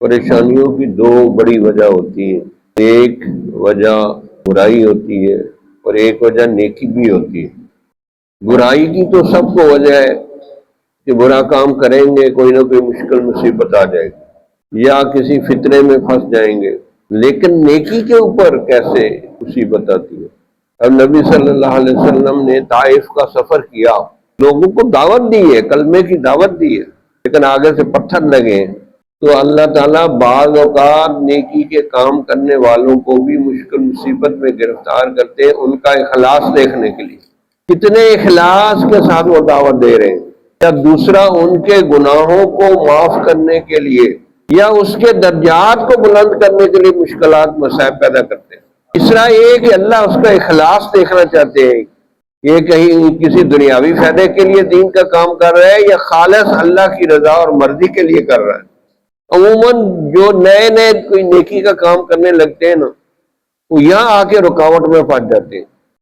پریشانیوں کی دو بڑی وجہ ہوتی ہیں. ایک وجہ برائی ہوتی ہے اور ایک وجہ نیکی بھی ہوتی ہے. برائی کی تو سب کو وجہ ہے کہ برا کام کریں گے کوئی نہ کوئی مشکل مصیبت آ جائے گی یا کسی فتنے میں پھنس جائیں گے. لیکن نیکی کے اوپر کیسے مصیبت آتی ہے. اب نبی صلی اللہ علیہ وسلم نے طائف کا سفر کیا، لوگوں کو دعوت دی ہے، کلمے کی دعوت دی ہے، لیکن آگے سے پتھر لگے. تو اللہ تعالیٰ بعض اوقات نیکی کے کام کرنے والوں کو بھی مشکل مصیبت میں گرفتار کرتے ہیں ان کا اخلاص دیکھنے کے لیے، کتنے اخلاص کے ساتھ وہ دعوت دے رہے ہیں، یا دوسرا ان کے گناہوں کو معاف کرنے کے لیے یا اس کے درجات کو بلند کرنے کے لیے مشکلات مصائب پیدا کرتے ہیں. تیسرا یہ کہ اللہ اس کا اخلاص دیکھنا چاہتے ہیں، یہ کہیں کسی دنیاوی فائدے کے لیے دین کا کام کر رہا ہے یا خالص اللہ کی رضا اور مرضی کے لیے کر رہا ہے. عموماً جو نئے نئے کوئی نیکی کا کام کرنے لگتے ہیں نا، وہ یہاں آ کے رکاوٹ میں پھنس جاتے ہیں.